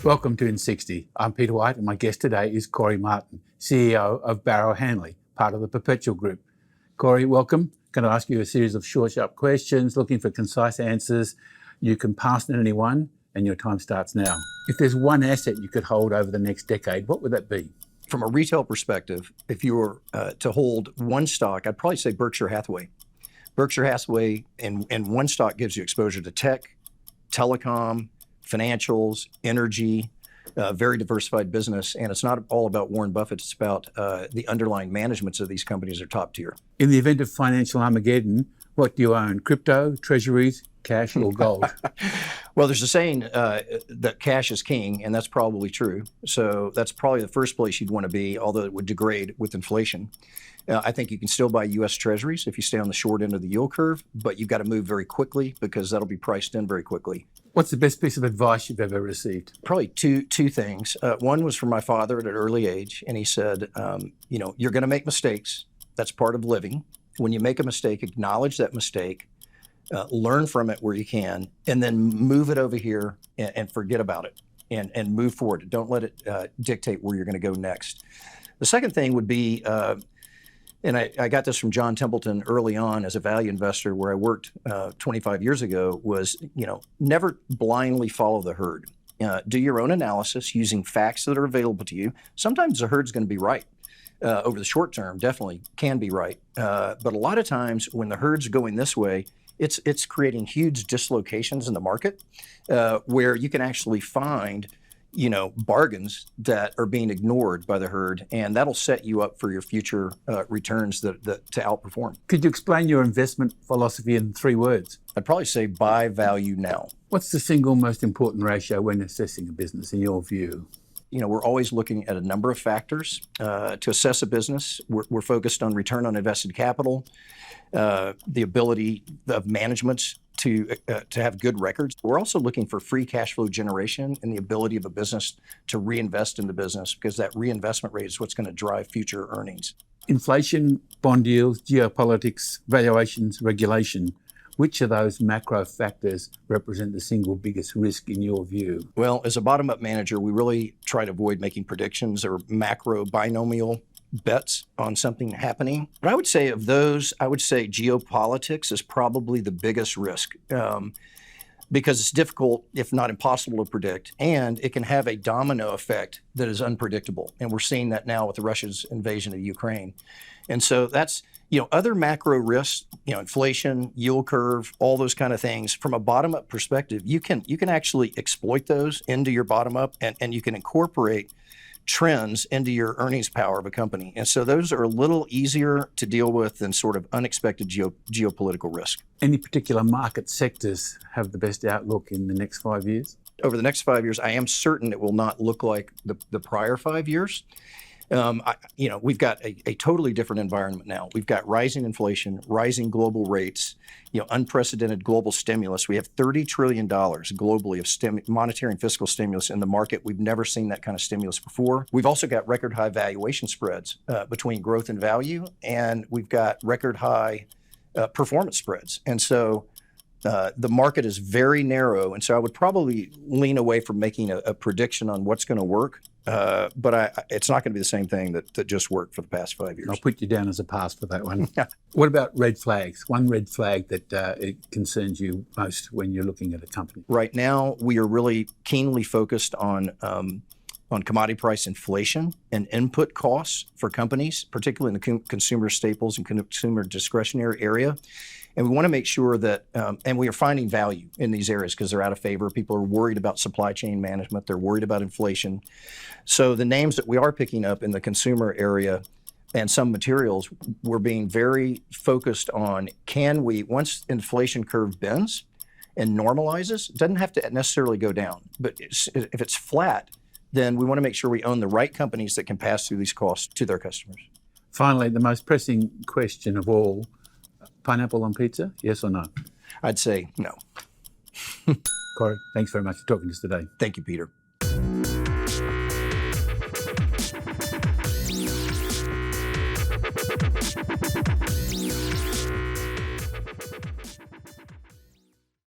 Welcome to IN60. I'm Peter White, and my guest today is Cory Martin, CEO of Barrow Hanley, part of the Perpetual Group. Cory, welcome. Going to ask you a series of short, sharp questions, looking for concise answers. You can pass on anyone, and your time starts now. If there's one asset you could hold over the next decade, what would that be? From a retail perspective, if you were to hold one stock, I'd probably say Berkshire Hathaway. Berkshire Hathaway and one stock gives you exposure to tech, telecom, financials, energy, very diversified business. And it's not all about Warren Buffett. It's about the underlying managements of these companies are top tier. In the event of financial Armageddon, what do you own? Crypto, treasuries, cash, or gold? Well, there's a saying that cash is king, and that's probably true. So that's probably the first place you'd want to be, although it would degrade with inflation. I think you can still buy U.S. treasuries if you stay on the short end of the yield curve, but you've got to move very quickly because that'll be priced in very quickly. What's the best piece of advice you've ever received? Probably two things. One was from my father at an early age, and he said, you're going to make mistakes. That's part of living. When you make a mistake, acknowledge that mistake, learn from it where you can, and then move it over here and forget about it and move forward. Don't let it dictate where you're going to go next. The second thing would be, and I got this from John Templeton early on as a value investor where I worked 25 years ago, was, never blindly follow the herd. Do your own analysis using facts that are available to you. Sometimes the herd's going to be right. Over the short term, definitely can be right. But a lot of times when the herd's going this way, it's creating huge dislocations in the market where you can actually find bargains that are being ignored by the herd, and that'll set you up for your future returns to outperform. Could you explain your investment philosophy in 3 words? I'd probably say buy value now. What's the single most important ratio when assessing a business in your view? We're always looking at a number of factors to assess a business. We're focused on return on invested capital, the ability of managements to have good records. We're also looking for free cash flow generation and the ability of a business to reinvest in the business, because that reinvestment rate is what's going to drive future earnings. Inflation, bond yields, geopolitics, valuations, regulation. Which of those macro factors represent the single biggest risk in your view? Well, as a bottom-up manager, we really try to avoid making predictions or macro binomial bets on something happening. But I would say of those, geopolitics is probably the biggest risk because it's difficult, if not impossible, to predict, and it can have a domino effect that is unpredictable. And we're seeing that now with Russia's invasion of Ukraine. And so that's, other macro risks, inflation, yield curve, all those kind of things. From a bottom-up perspective, you can actually exploit those into your bottom-up, and you can incorporate trends into your earnings power of a company. And so those are a little easier to deal with than sort of unexpected geopolitical risk. Any particular market sectors have the best outlook in the next 5 years? Over the next 5 years, I am certain it will not look like the prior 5 years. We've got a totally different environment now. We've got rising inflation, rising global rates, unprecedented global stimulus. We have $30 trillion globally of monetary and fiscal stimulus in the market. We've never seen that kind of stimulus before. We've also got record high valuation spreads between growth and value, and we've got record high performance spreads. And so the market is very narrow, and so I would probably lean away from making a prediction on what's going to work. But it's not going to be the same thing that just worked for the past 5 years. I'll put you down as a pass for that one. What about red flags? One red flag that it concerns you most when you're looking at a company? Right now, we are really keenly focused on commodity price inflation and input costs for companies, particularly in the consumer staples and consumer discretionary area. And we want to make sure that, and we are finding value in these areas because they're out of favor. People are worried about supply chain management. They're worried about inflation. So the names that we are picking up in the consumer area and some materials, we're being very focused on, can we, once inflation curve bends and normalizes, it doesn't have to necessarily go down, but if it's flat, then we want to make sure we own the right companies that can pass through these costs to their customers. Finally, the most pressing question of all, pineapple on pizza, yes or no? I'd say no. Cory, thanks very much for talking to us today. Thank you, Peter.